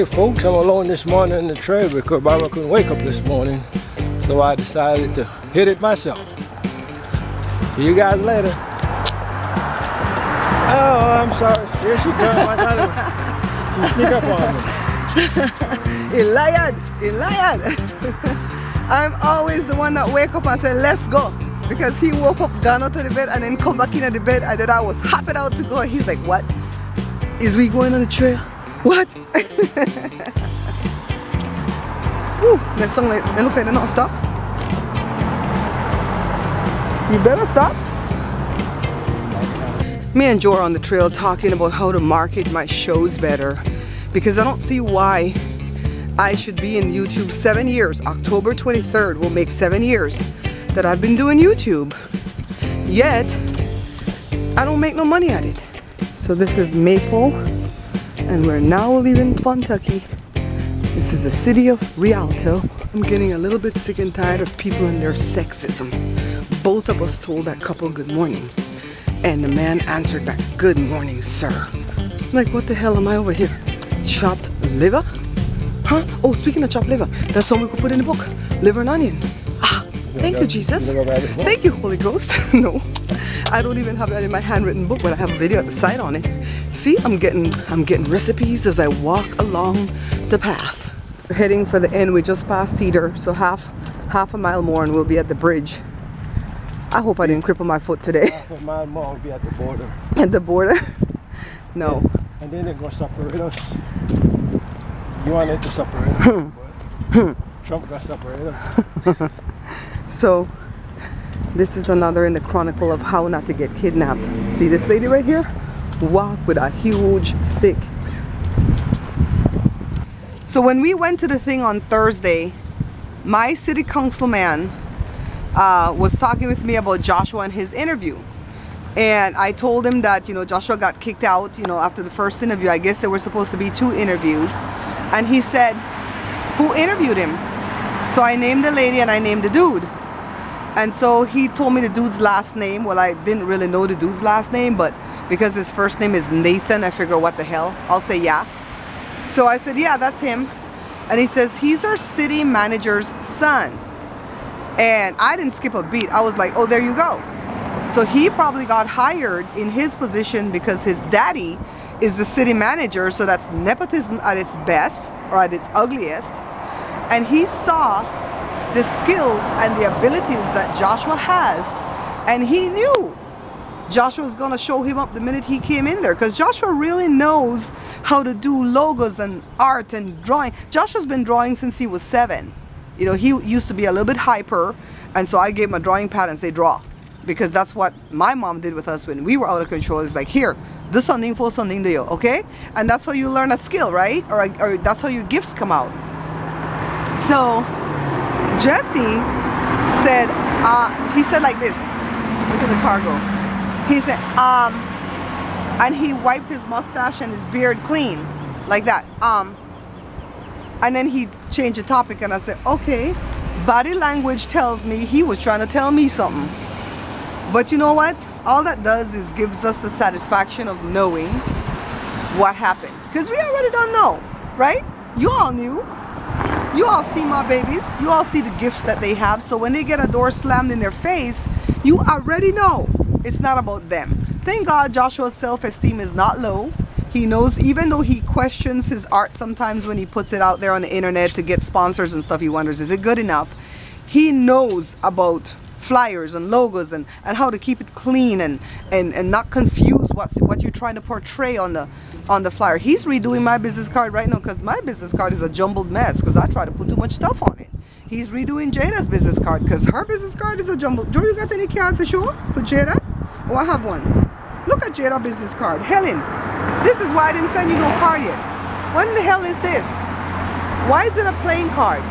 Hey folks, I'm alone this morning in the trail because Barbara couldn't wake up this morning. So I decided to hit it myself. See you guys later. Oh, I'm sorry. Here she comes. I thought she sneak up on me. Eliad. I'm always the one that wake up and say, let's go. Because he woke up, gone out of the bed, and then come back into the bed, and then I was hopping out to go. He's like, what? Is we going on the trail? What? Woo, next song, like, look like they're not stop. You better stop. Me and Joe are on the trail talking about how to market my shows better, because I don't see why I should be in YouTube 7 years. October 23rd will make 7 years that I've been doing YouTube, yet I don't make no money at it. So this is Maple, and we're now leaving Fontucky. This is the city of Rialto. I'm getting a little bit sick and tired of people and their sexism. Both of us told that couple good morning, and the man answered back, good morning, sir. I'm like, what the hell am I over here? Chopped liver? Huh? Oh, speaking of chopped liver, that's something we could put in the book. Liver and onions. Ah, thank you, Jesus. Thank you, Holy Ghost. No, I don't even have that in my handwritten book, but I have a video at the side on it. See, I'm getting recipes as I walk along the path. We're heading for the end. We just passed Cedar, so half a mile more and we'll be at the bridge. I hope I didn't cripple my foot today. Half a mile more, we'll be at the border. At the border? No. Yeah. And then they're going to separate us. You want it to separate us, but Trump got to separate us. So, this is another in the chronicle of how not to get kidnapped. See this lady right here? Walk with a huge stick. So when we went to the thing on Thursday, my city councilman was talking with me about Joshua and his interview. And I told him that, you know, Joshua got kicked out, you know, after the first interview. I guess there were supposed to be 2 interviews. And he said, who interviewed him? So I named the lady and I named the dude. And so he told me the dude's last name. Well, I didn't really know the dude's last name, but because his first name is Nathan, I figure, what the hell? I'll say yeah. So I said, yeah, that's him. And he says, he's our city manager's son. And I didn't skip a beat. I was like, oh, there you go. So he probably got hired in his position because his daddy is the city manager. So that's nepotism at its best, or at its ugliest. And he saw the skills and the abilities that Joshua has. And he knew Joshua was going to show him up the minute he came in there, because Joshua really knows how to do logos and art and drawing. Joshua's been drawing since he was 7. You know, he used to be a little bit hyper, and so I gave him a drawing pad and say draw, because that's what my mom did with us when we were out of control. It's like, here, do something for something to you, okay? And that's how you learn a skill, right? Or that's how your gifts come out. So Jesse said, he said like this, look at the cargo. He said, and he wiped his mustache and his beard clean, like that. And then he changed the topic, and I said, okay, body language tells me he was trying to tell me something. But you know what? All that does is gives us the satisfaction of knowing what happened. Because we already don't know, right? You all knew. You all see my babies. You all see the gifts that they have. So when they get a door slammed in their face, you already know it's not about them. Thank God Joshua's self-esteem is not low. He knows, even though he questions his art sometimes when he puts it out there on the internet to get sponsors and stuff, he wonders, is it good enough? He knows about flyers and logos and how to keep it clean and not confuse what you're trying to portray on the flyer. He's redoing my business card right now, because my business card is a jumbled mess because I try to put too much stuff on it. He's redoing Jada's business card because her business card is a jumbled. Joe, you got any card for sure for Jada? Oh, I have one. Look at Jada business card. Helen, this is why I didn't send you no card yet. What in the hell is this? Why is it a playing card?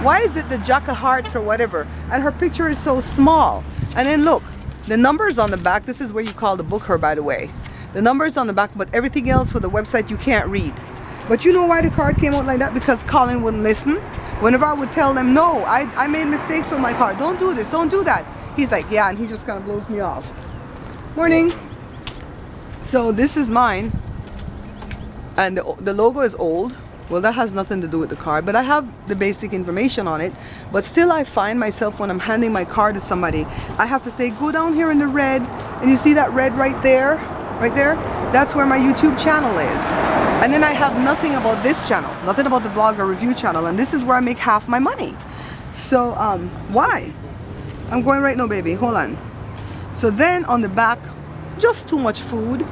Why is it the Jack of Hearts or whatever? And her picture is so small. And then look, the numbers on the back. This is where you call the book her, by the way. The numbers on the back, but everything else for the website you can't read. But you know why the card came out like that? Because Colin wouldn't listen. Whenever I would tell them, no, I made mistakes on my card. Don't do this, don't do that. He's like, yeah, and he just kind of blows me off. Morning. So this is mine. And the logo is old. Well, that has nothing to do with the card, but I have the basic information on it. But still, I find myself when I'm handing my card to somebody, I have to say, go down here in the red, and you see that red right there? Right there? That's where my YouTube channel is. And then I have nothing about this channel, nothing about the vlog or review channel, and this is where I make half my money. So, why? I'm going right now, baby. Hold on. So then on the back, just too much food.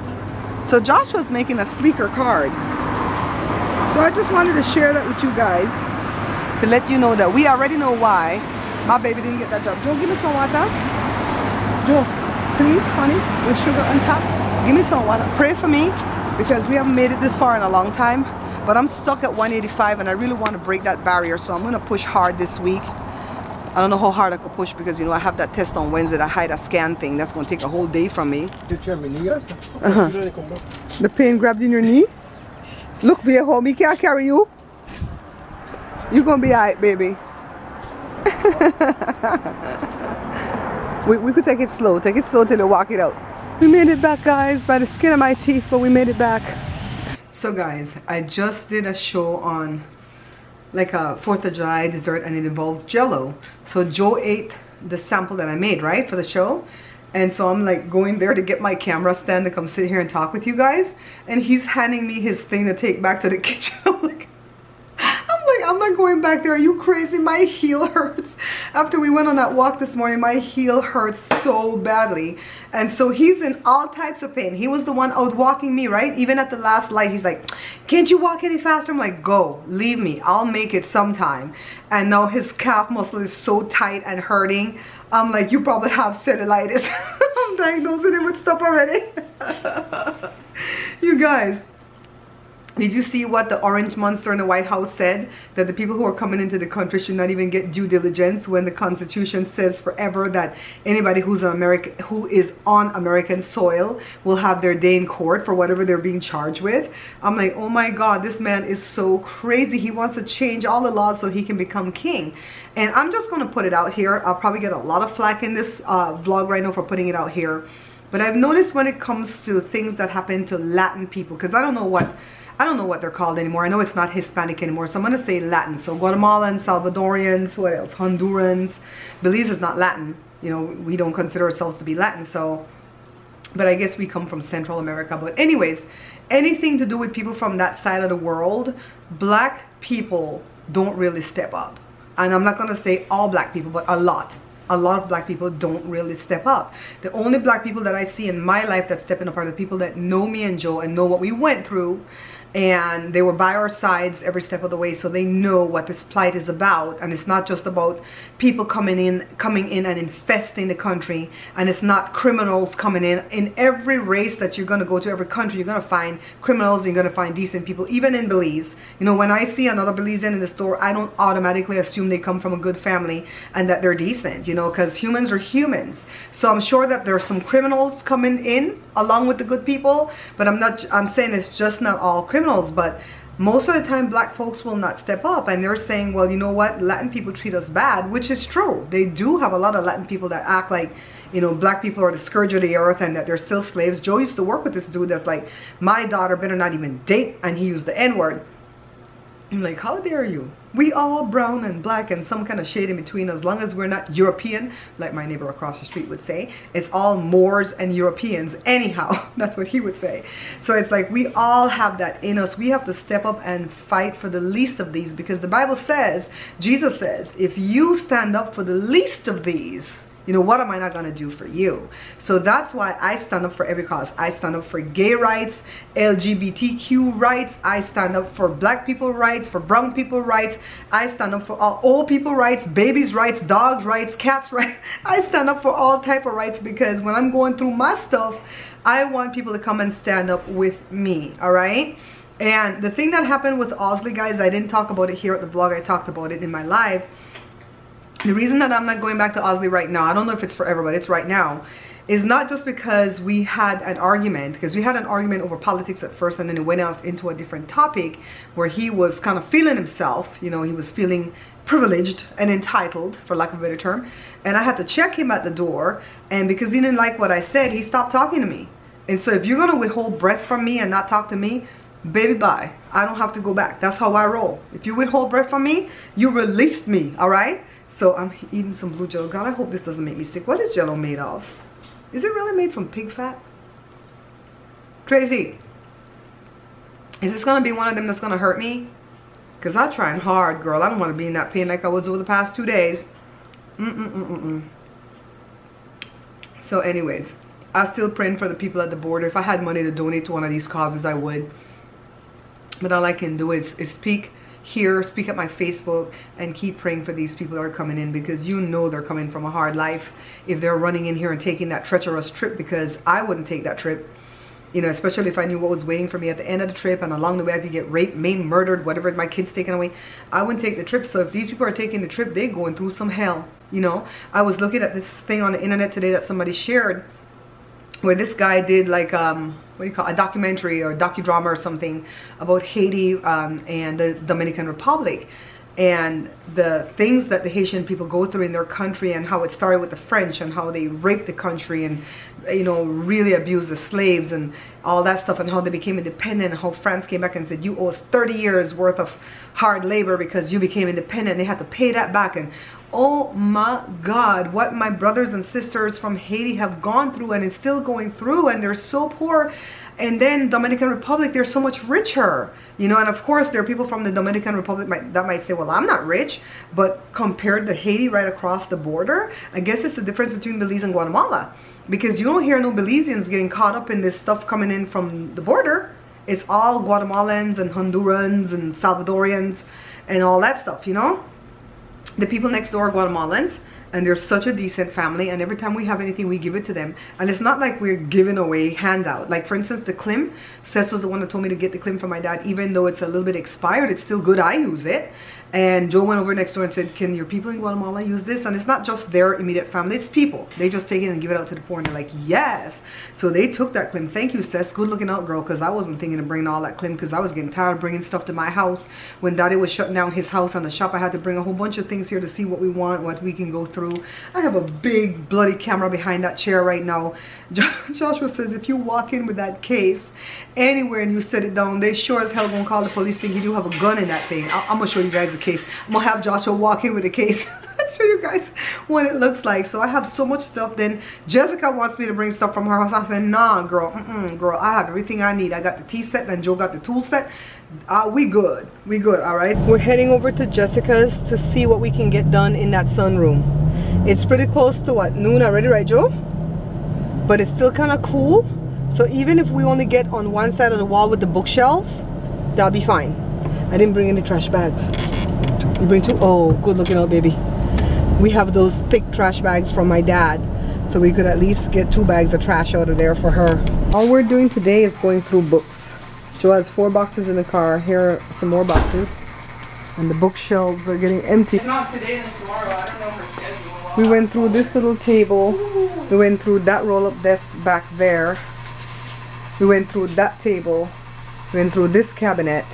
So Joshua's making a sleeker card. So I just wanted to share that with you guys to let you know that we already know why my baby didn't get that job. Joe, give me some water. Joe, please, honey, with sugar on top. Give me some water. Pray for me because we haven't made it this far in a long time. But I'm stuck at 185 and I really want to break that barrier. So I'm going to push hard this week. I don't know how hard I could push because, you know, I have that test on Wednesday, that hide a scan thing. That's going to take a whole day from me. The pain grabbed in your knee? Look, viejo, me can't carry you. You're going to be alright, baby. we could take it slow. Take it slow till you walk it out. We made it back, guys, by the skin of my teeth, but we made it back. So, guys, I just did a show on like a 4th of July dessert, and it involves Jell-O. So Joe ate the sample that I made, right, for the show. And so I'm like going there to get my camera stand to come sit here and talk with you guys. And he's handing me his thing to take back to the kitchen. I'm not going back there. Are you crazy? My heel hurts. After we went on that walk this morning, my heel hurts so badly. And so he's in all types of pain. He was the one out walking me, right? Even at the last light, he's like, can't you walk any faster? I'm like, go, leave me. I'll make it sometime. And now his calf muscle is so tight and hurting. I'm like, you probably have cellulitis. I'm diagnosing him with stuff already. You guys, did you see what the orange monster in the White House said? That the people who are coming into the country should not even get due diligence when the Constitution says forever that anybody who is on American soil will have their day in court for whatever they're being charged with. I'm like, oh my God, this man is so crazy. He wants to change all the laws so he can become king. And I'm just going to put it out here. I'll probably get a lot of flack in this vlog right now for putting it out here. But I've noticed when it comes to things that happen to Latin people, because I don't know what they're called anymore. I know it's not Hispanic anymore, so I'm going to say Latin. So Guatemalans, Salvadorians, what else? Hondurans. Belize is not Latin. You know, we don't consider ourselves to be Latin, so, but I guess we come from Central America. But anyways, anything to do with people from that side of the world, black people don't really step up. And I'm not going to say all black people, but a lot of black people don't really step up. The only black people that I see in my life that stepping up are the people that know me and Joe and know what we went through, and they were by our sides every step of the way, so they know what this plight is about. And it's not just about people coming in and infesting the country, and it's not criminals coming in every race that you're going to go to, every country, you're going to find criminals and you're going to find decent people. Even in Belize, you know, when I see another Belizean in the store, I don't automatically assume they come from a good family and that they're decent, you know, because humans are humans. So I'm sure that there's some criminals coming in along with the good people, but I'm saying it's just not all criminals. But most of the time black folks will not step up, and they're saying, well, you know what, Latin people treat us bad, which is true. They do have a lot of Latin people that act like, you know, black people are the scourge of the earth and that they're still slaves. Joe used to work with this dude that's like, my daughter better not even date, and he used the N-word. I'm like, how dare you? We all brown and black and some kind of shade in between, as long as we're not European, like my neighbor across the street would say. It's all Moors and Europeans anyhow. That's what he would say. So it's like we all have that in us. We have to step up and fight for the least of these, because the Bible says, Jesus says, if you stand up for the least of these, you know, what am I not going to do for you? So that's why I stand up for every cause. I stand up for gay rights, LGBTQ rights. I stand up for black people rights, for brown people rights. I stand up for all old people rights, babies rights, dogs rights, cats rights. I stand up for all type of rights, because when I'm going through my stuff, I want people to come and stand up with me, all right? And the thing that happened with Owsley, guys, I didn't talk about it here at the vlog. I talked about it in my live. The reason that I'm not going back to Owsley right now, I don't know if it's forever, but it's right now, is not just because we had an argument, because we had an argument over politics at first, and then it went off into a different topic where he was kind of feeling himself, you know, he was feeling privileged and entitled, for lack of a better term, and I had to check him at the door, and because he didn't like what I said, he stopped talking to me. And so if you're going to withhold breath from me and not talk to me, baby, bye. I don't have to go back. That's how I roll. If you withhold bread from me, you released me, all right? So I'm eating some blue Jello. God, I hope this doesn't make me sick. What is Jello made of? Is it really made from pig fat? Tracy, is this gonna be one of them that's gonna hurt me? Because I'm trying hard, girl. I don't want to be in that pain like I was over the past 2 days. So anyways, I'm still praying for the people at the border. If I had money to donate to one of these causes, I would. But all I can do is speak here, speak at my Facebook, and keep praying for these people that are coming in, because you know they're coming from a hard life if they're running in here and taking that treacherous trip, because I wouldn't take that trip. You know, especially if I knew what was waiting for me at the end of the trip, and along the way I could get raped, maimed, murdered, whatever, my kids taken away. I wouldn't take the trip. So if these people are taking the trip, they're going through some hell, you know. I was looking at this thing on the internet today that somebody shared, where this guy did like, what do you call it, a documentary or docudrama or something about Haiti and the Dominican Republic. And the things that the Haitian people go through in their country, and how it started with the French, and how they raped the country, and, you know, really abused the slaves and all that stuff, and how they became independent, and how France came back and said, you owe us 30 years worth of hard labor because you became independent, and they had to pay that back. And oh my God, what my brothers and sisters from Haiti have gone through and is still going through, and they're so poor. And then Dominican Republic, they're so much richer, you know. And of course, there are people from the Dominican Republic that might say, well, I'm not rich. But compared to Haiti right across the border, I guess it's the difference between Belize and Guatemala. Because you don't hear no Belizeans getting caught up in this stuff coming in from the border. It's all Guatemalans and Hondurans and Salvadorians and all that stuff, you know. The people next door are Guatemalans, and they're such a decent family, and every time we have anything we give it to them. And it's not like we're giving away handout. Like, for instance, the Klim, Seth was the one that told me to get the Klim for my dad. Even though it's a little bit expired, it's still good. I use it. And Joe went over next door and said, can your people in Guatemala use this? And it's not just their immediate family, it's people. They just take it and give it out to the poor, and they're like, yes. So they took that Klim. Thank you, Seth. Good looking out, girl, because I wasn't thinking of bringing all that Klim, because I was getting tired of bringing stuff to my house. When Daddy was shutting down his house and the shop, I had to bring a whole bunch of things here to see what we want, what we can go through. I have a big bloody camera behind that chair right now. Joshua says, if you walk in with that case anywhere and you set it down, they sure as hell gonna call the police thinking you have a gun in that thing. I'm gonna show you guys the case. I'm gonna have Joshua walk in with a case. I'll show you guys what it looks like. So I have so much stuff. Then Jessica wants me to bring stuff from her house. I said, nah, girl, girl, I have everything I need. I got the tea set, and Joe got the tool set. We good, all right. We're heading over to Jessica's to see what we can get done in that sunroom. It's pretty close to what, noon already, right, Joe? But it's still kind of cool. So even if we only get on one side of the wall with the bookshelves, that'll be fine. I didn't bring any trash bags. You bring two? Oh, good looking out, baby. We have those thick trash bags from my dad, so we could at least get 2 bags of trash out of there for her. All we're doing today is going through books. Joe has 4 boxes in the car. Here are some more boxes. And the bookshelves are getting empty. If not today, then tomorrow. I don't know her schedule. We went through this little table. We went through that roll-up desk back there. We went through that table. We went through this cabinet.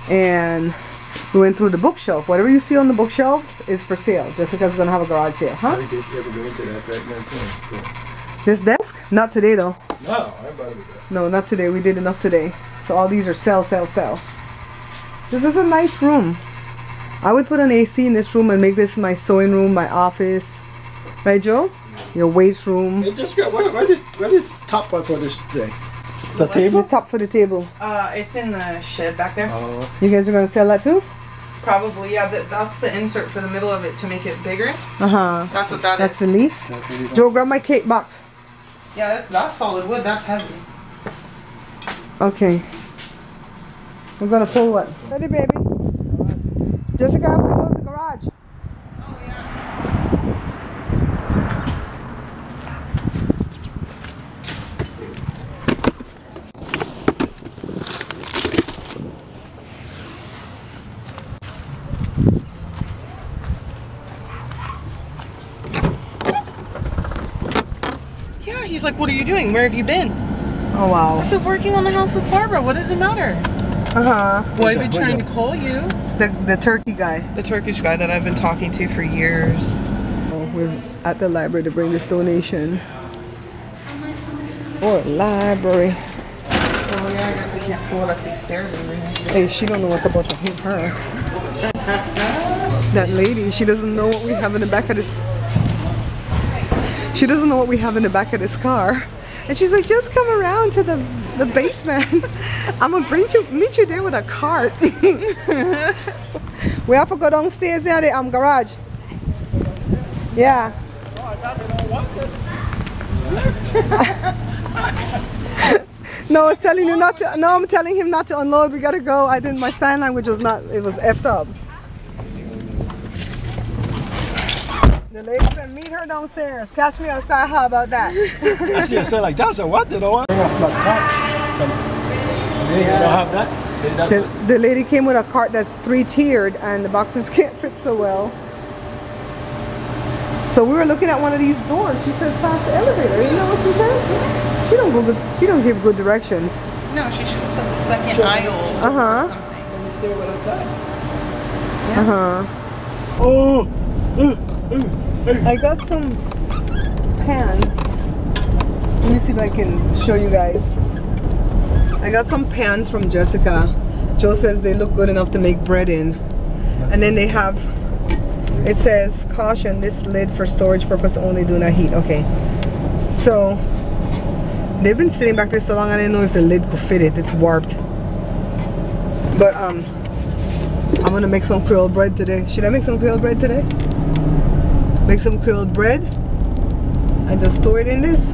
And we went through the bookshelf. Whatever you see on the bookshelves is for sale. Jessica's gonna have a garage sale, huh? I did ever go into that right now, so. This desk? Not today though. No, I bought it with that. No, not today. We did enough today. So all these are sell, sell, sell. This is a nice room. I would put an AC in this room and make this my sewing room, my office. Right, Joe? Your weights room. Hey, just where is top part for this thing? It's a table? The top for the table. It's in the shed back there. You guys are gonna sell that too? Probably, yeah. That's the insert for the middle of it to make it bigger. That's what that That's is. the leaf. Joe, grab my cake box. Yeah, that's solid wood. That's heavy. Okay. We're gonna pull one. Ready, baby? Jessica, close the garage. Oh yeah. Yeah, he's like, what are you doing? Where have you been? Oh wow. I said, working on the house with Barbara. What does it matter? Well, I've been trying to call you. The turkey guy. The Turkish guy that I've been talking to for years. Oh, we're at the library to bring this donation. Or library. Oh yeah, I guess I can't pull it up these stairs over here. Hey, she don't know what's about to hit her. That lady, she doesn't know what we have in the back of this. She doesn't know what we have in the back of this car. And she's like, just come around to the basement. I'm gonna meet you there with a cart. We have to go downstairs there, the garage. Yeah. No, I was telling you not to. No, I'm telling him not to unload. We gotta go. I didn't. My sign language was not. It was effed up. The lady said, meet her downstairs. Catch me outside. How about that? I see her say like that. So what? They don't want. Bring off my cart. They don't have that. The lady came with a cart that's 3-tiered, and the boxes can't fit so well. So we were looking at one of these doors. She said, past the elevator. You know what she said? She don't go good. She don't give good directions. No, she should have said the second aisle or something. Let me stay right outside. Yeah. Oh. I got some pans. Let me see if I can show you guys. I got some pans from Jessica. Joe says they look good enough to make bread in. And then they have, it says, caution, this lid for storage purpose only, do not heat. Okay. So, they've been sitting back there so long I didn't know if the lid could fit it. It's warped. But, I'm gonna make some Creole bread today. Should I make some Creole bread today? Make some Creole bread and just store it in this?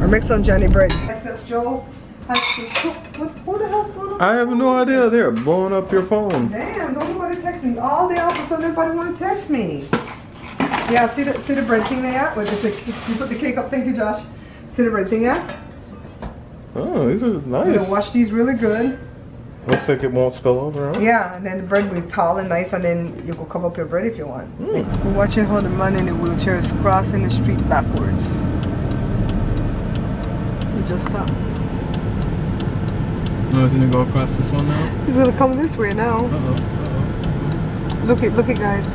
Or make some Johnny bread? Because Joe has to cook. What the hell's going on? I have no idea. They're blowing up your phone. Damn, don't nobody text me. All day all of a sudden everybody want to text me. Yeah, see the bread thing there? Wait, you put the cake up. Thank you, Josh. See the bread thing there? Oh, these are I'm nice. gonna wash these really good. Looks like it won't spill over, huh? Yeah, and then the bread will be tall and nice, and then you can cover up your bread if you want. We're watching how the man in the wheelchair is crossing the street backwards. He just stopped. No, he's gonna go across this one now? He's gonna come this way now. Look it, guys.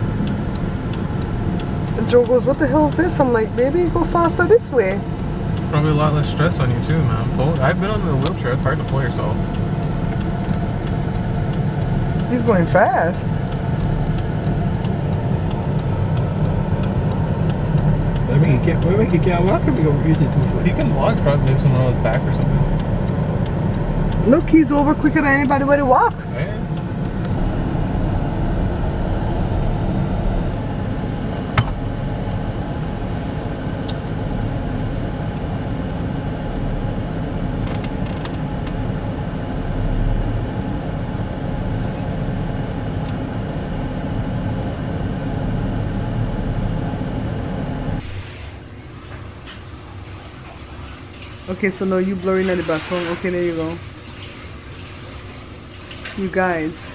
And Joe goes, what the hell is this? I'm like, baby, go faster this way. Probably a lot less stress on you too, man. I've been on the wheelchair. It's hard to pull yourself. He's going fast. I mean, he can't walk if he go use it 2 foot. He can walk, probably maybe someone on his back or something. Look, he's over quicker than anybody with a walk. Yeah. Okay, so now you blurring at the background. Okay, there you go. You guys,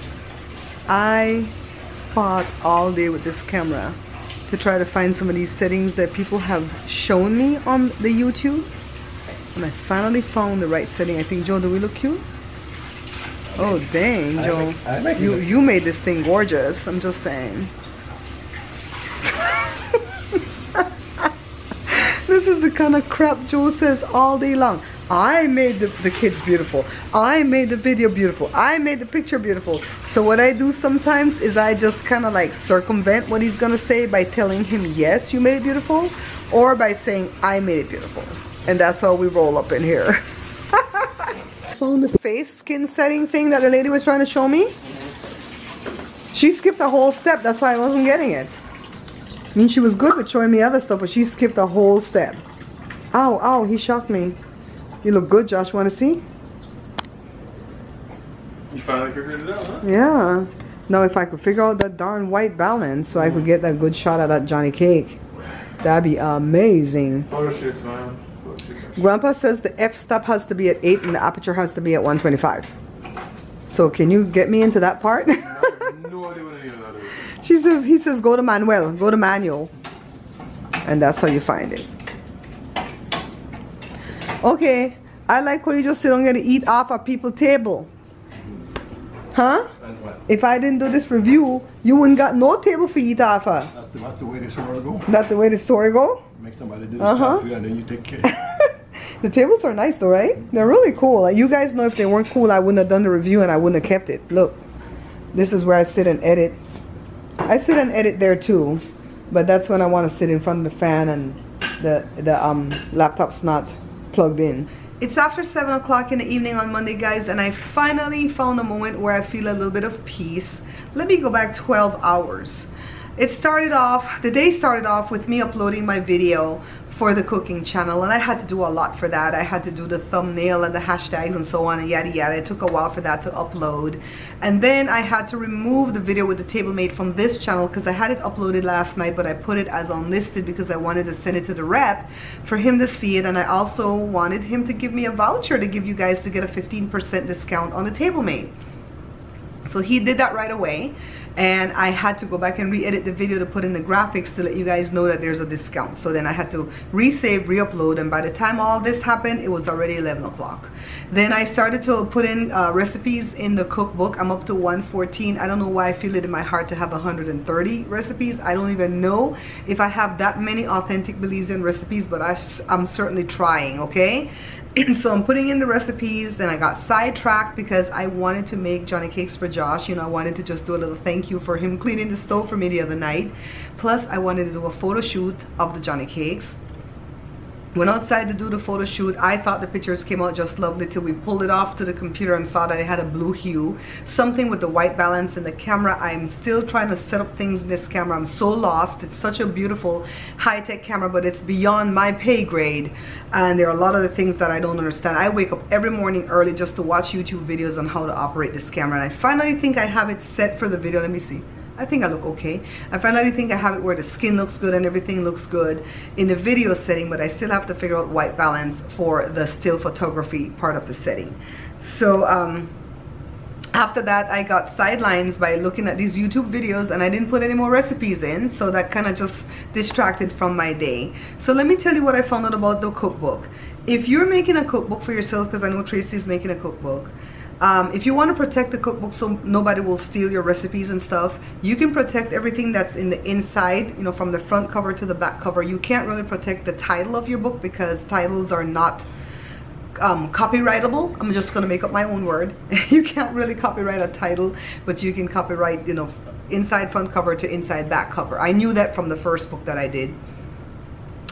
I fought all day with this camera to try to find some of these settings that people have shown me on the YouTubes, and I finally found the right setting. I think, Joe, do we look cute? Oh dang, Joe, you made this thing gorgeous. I'm just saying. This is the kind of crap Joe says all day long. I made the kids beautiful. I made the video beautiful. I made the picture beautiful. So what I do sometimes is I just kind of like circumvent what he's gonna say by telling him, yes, you made it beautiful, or by saying, I made it beautiful. And that's how we roll up in here. Found the face skin setting thing that the lady was trying to show me. She skipped a whole step. That's why I wasn't getting it. I mean, she was good with showing me other stuff, but she skipped a whole step. Ow, ow, he shocked me. You look good, Josh. Want to see? You finally figured it out, huh? Yeah. Now, if I could figure out that darn white balance so I could get that good shot of that Johnny cake, that'd be amazing. Photo shoots, man. Grandpa says the f-stop has to be at 8 and the aperture has to be at 125. So can you get me into that part? I have no idea what any of that is. He says go to Manuel, go to manual. And that's how you find it. Okay, I like how you just sit on and eat off a people's table. Huh? And what? If I didn't do this review, you wouldn't got no table for eat off of. That's the way the story go. That's the way the story go? Make somebody do this stuff for you and then you take care. The tables are nice though, right? They're really cool. Like, you guys know if they weren't cool, I wouldn't have done the review and I wouldn't have kept it. Look, this is where I sit and edit. I sit and edit there too, but that's when I want to sit in front of the fan and the laptop's not plugged in. It's after 7 o'clock in the evening on Monday, guys, and I finally found a moment where I feel a little bit of peace. Let me go back 12 hours. The day started off with me uploading my video for the cooking channel, and I had to do a lot for that. I had to do the thumbnail and the hashtags and so on and yada yada. It took a while for that to upload, and then I had to remove the video with the table mate from this channel because I had it uploaded last night, but I put it as unlisted because I wanted to send it to the rep for him to see it, and I also wanted him to give me a voucher to give you guys to get a 15% discount on the table mate. So he did that right away, and I had to go back and re-edit the video to put in the graphics to let you guys know that there's a discount. So then I had to resave, re-upload, and by the time all this happened, it was already 11 o'clock. Then I started to put in recipes in the cookbook. I'm up to 114. I don't know why I feel it in my heart to have 130 recipes. I don't even know if I have that many authentic Belizean recipes, but I'm certainly trying, okay? So I'm putting in the recipes. Then I got sidetracked because I wanted to make Johnny cakes for Josh. You know, I wanted to just do a little thank you for him cleaning the stove for me the other night. Plus, I wanted to do a photo shoot of the Johnny cakes. Went outside to do the photo shoot. I thought the pictures came out just lovely till we pulled it off to the computer and saw that it had a blue hue. Something with the white balance in the camera. I'm still trying to set up things in this camera. I'm so lost. It's such a beautiful high-tech camera, but it's beyond my pay grade. And there are a lot of the things that I don't understand. I wake up every morning early just to watch YouTube videos on how to operate this camera. And I finally think I have it set for the video. Let me see. I think I look okay. I finally think I have it where the skin looks good and everything looks good in the video setting, but I still have to figure out white balance for the still photography part of the setting. So after that, I got sidelines by looking at these YouTube videos, and I didn't put any more recipes in, so that kind of just distracted from my day. So let me tell you what I found out about the cookbook. If you're making a cookbook for yourself, because I know Tracy's making a cookbook, if you want to protect the cookbook so nobody will steal your recipes and stuff, you can protect everything that's in the inside, you know, from the front cover to the back cover. You can't really protect the title of your book because titles are not copyrightable. I'm just going to make up my own word. You can't really copyright a title, but you can copyright, you know, inside front cover to inside back cover. I knew that from the first book that I did.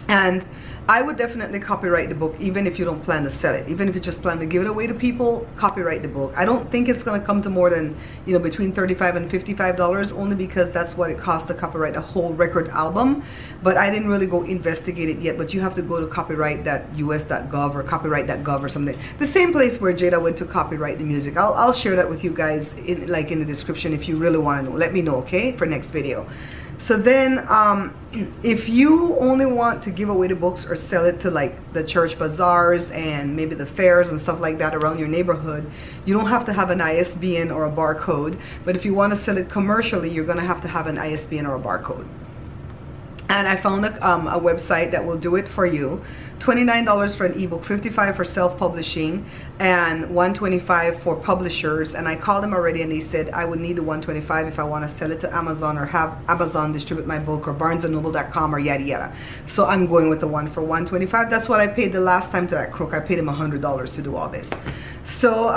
And I would definitely copyright the book, even if you don't plan to sell it. Even if you just plan to give it away to people, copyright the book. I don't think it's going to come to more than, you know, between $35 and $55, only because that's what it costs to copyright a whole record album. But I didn't really go investigate it yet. But you have to go to copyright.us.gov or copyright.gov or something. The same place where Jada went to copyright the music. I'll share that with you guys in the description if you really want to know. Let me know, okay, for next video. So then if you only want to give away the books or sell it to like the church bazaars and maybe the fairs and stuff like that around your neighborhood, you don't have to have an ISBN or a barcode. But if you want to sell it commercially, you're going to have an ISBN or a barcode. And I found a website that will do it for you. $29 for an ebook, $55 for self-publishing, and $125 for publishers. And I called them already, and they said I would need the $125 if I want to sell it to Amazon or have Amazon distribute my book or BarnesandNoble.com or yada yada. So I'm going with the one for $125. That's what I paid the last time to that crook. I paid him $100 to do all this. So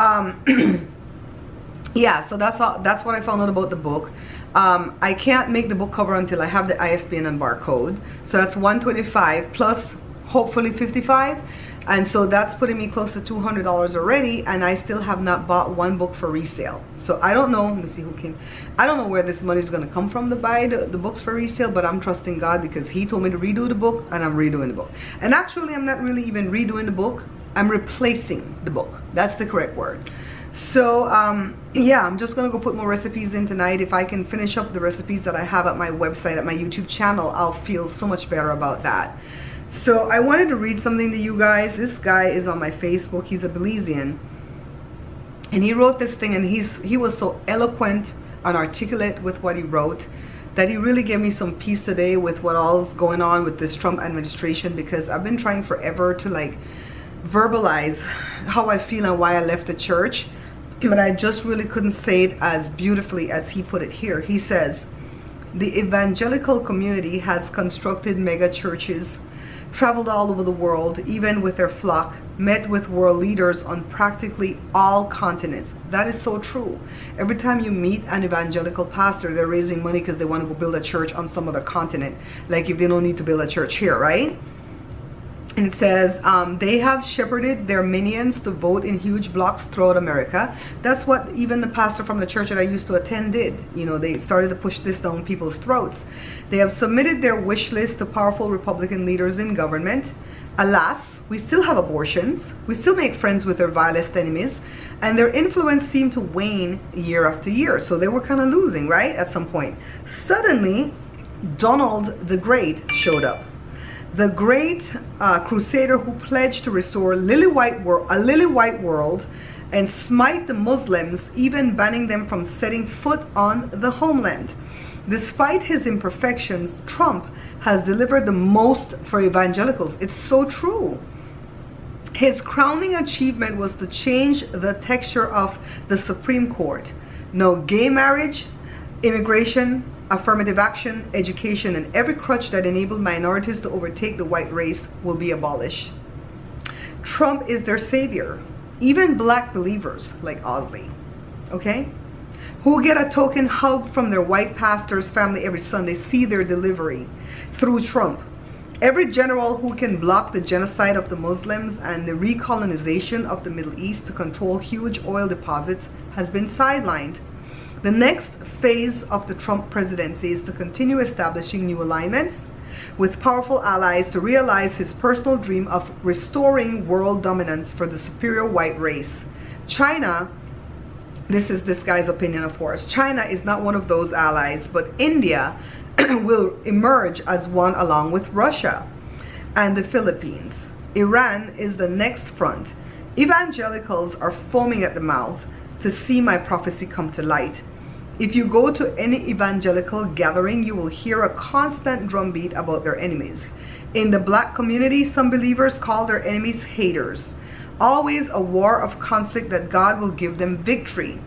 yeah, so that's what I found out about the book. I can't make the book cover until I have the ISBN and barcode. So that's $125 plus hopefully $55. And so that's putting me close to $200 already, and I still have not bought one book for resale. So I don't know, let me see who came. I don't know where this money is going to come from to buy the books for resale, but I'm trusting God because he told me to redo the book, and I'm redoing the book. And actually, I'm not really even redoing the book. I'm replacing the book. That's the correct word. So yeah, I'm just gonna go put more recipes in tonight. If I can finish up the recipes that I have at my website, at my YouTube channel, I'll feel so much better about that. So I wanted to read something to you guys. This guy is on my Facebook. He's a Belizean, and he wrote this thing, and he was so eloquent and articulate with what he wrote that he really gave me some peace today with what all's going on with this Trump administration, because I've been trying forever to like verbalize how I feel and why I left the church, but I just really couldn't say it as beautifully as he put it here. He says, the evangelical community has constructed mega churches traveled all over the world, even with their flock, met with world leaders on practically all continents. That is so true. Every time you meet an evangelical pastor, they're raising money because they want to go build a church on some other continent. Like if they don't need to build a church here, right? And it says, they have shepherded their minions to vote in huge blocks throughout America. That's what even the pastor from the church that I used to attend did. You know, they started to push this down people's throats. They have submitted their wish list to powerful Republican leaders in government. Alas, we still have abortions. We still make friends with their vilest enemies. And their influence seemed to wane year after year. So they were kind of losing, right? At some point. Suddenly, Donald the Great showed up. The great crusader who pledged to restore a lily white world and smite the Muslims, even banning them from setting foot on the homeland. Despite his imperfections, Trump has delivered the most for evangelicals. It's so true. His crowning achievement was to change the texture of the Supreme Court. No gay marriage, immigration, affirmative action, education, and every crutch that enabled minorities to overtake the white race will be abolished. Trump is their savior. Even black believers like Osley, okay, who get a token hug from their white pastor's family every Sunday, see their delivery through Trump. Every general who can block the genocide of the Muslims and the recolonization of the Middle East to control huge oil deposits has been sidelined. The next phase of the Trump presidency is to continue establishing new alignments with powerful allies to realize his personal dream of restoring world dominance for the superior white race. China, this is this guy's opinion of course, China is not one of those allies, but India will emerge as one along with Russia and the Philippines. Iran is the next front. Evangelicals are foaming at the mouth to see my prophecy come to light. If you go to any evangelical gathering, you will hear a constant drumbeat about their enemies. In the black community, some believers call their enemies haters. Always a war of conflict that God will give them victory.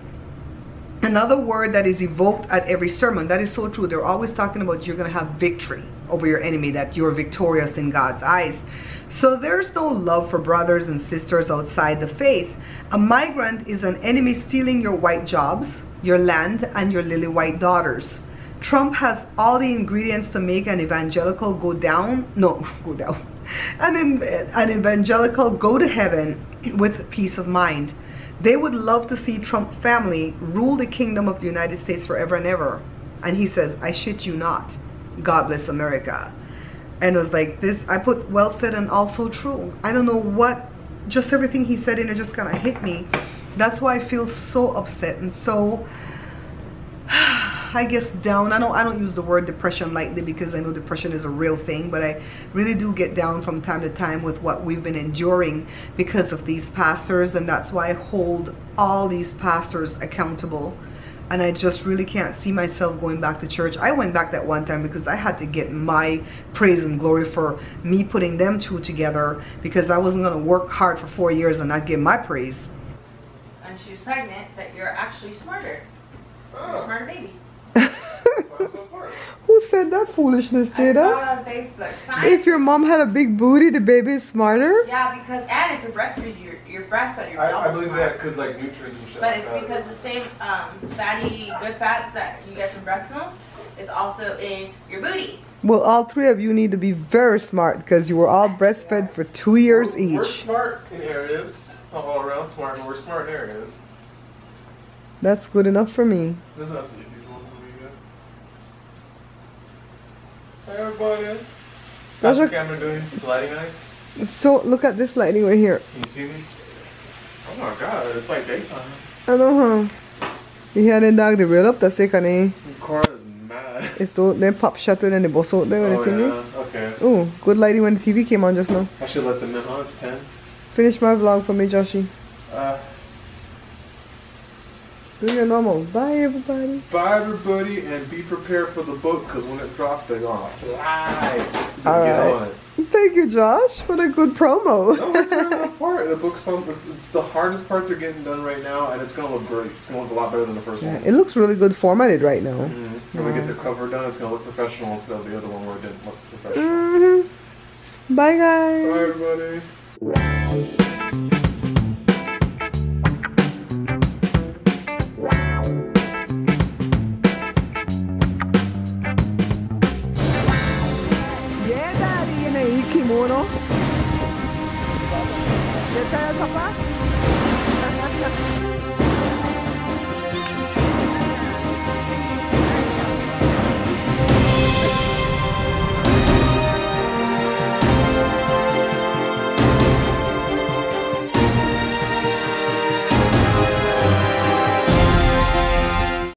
Another word that is evoked at every sermon. That is so true. They're always talking about you're going to have victory over your enemy, that you're victorious in God's eyes. So there's no love for brothers and sisters outside the faith. A migrant is an enemy stealing your white jobs, your land, and your lily white daughters. Trump has all the ingredients to make an evangelical an evangelical go to heaven with peace of mind. They would love to see Trump family rule the kingdom of the United States forever and ever. And he says, I shit you not. God bless America. And it was like this, I put well said and also true. I don't know what, just everything he said in it just kind of hit me. That's why I feel so upset and so, I guess, down. I don't use the word depression lightly because I know depression is a real thing, but I really do get down from time to time with what we've been enduring because of these pastors, and that's why I hold all these pastors accountable. And I just really can't see myself going back to church. I went back that one time because I had to get my praise and glory for me putting them two together, because I wasn't going to work hard for 4 years and not give my praise. And she's pregnant, that you're actually smarter. You're a smarter baby. Who said that foolishness, Jada? I saw it on Facebook. If your mom had a big booty, the baby is smarter? Yeah, because, and if you're breastfeeding, your breastfed, your milk I believe smarter. that because like nutrients and shit. But it's because the same fatty, good fats that you get from breast milk is also in your booty. Well, all three of you need to be very smart because you were all breastfed for 2 years each. We're smart in areas, all around smart, and we're smart in areas. That's good enough for me. This is not the usual for me. Hey everybody. How's the camera doing? Is the lighting nice? So, look at this lighting right here. Can you see me? Oh my god, it's like daytime. I know, huh? You hear the dog, they reel up the sick and The car is mad. it's the pop shuttle and the bus out there. Oh yeah, okay. Oh, good lighting when the TV came on just now. I should let them in, huh? It's 10. Finish my vlog for me, Joshy. Do your normal. Bye, everybody. Bye everybody, and be prepared for the book, because when it drops, they're gonna fly. All Get right. on it. Thank you, Josh. What a good promo. No, it's the part. The book's it's the hardest parts are getting done right now, and it's gonna look great. It's gonna look a lot better than the first Yeah, one. it looks really good formatted right now. When we get the cover done, it's gonna look professional instead of the other one where it didn't look professional. Bye, guys. Bye, everybody. Yeah, Daddy, in a kimono. You tell Papa?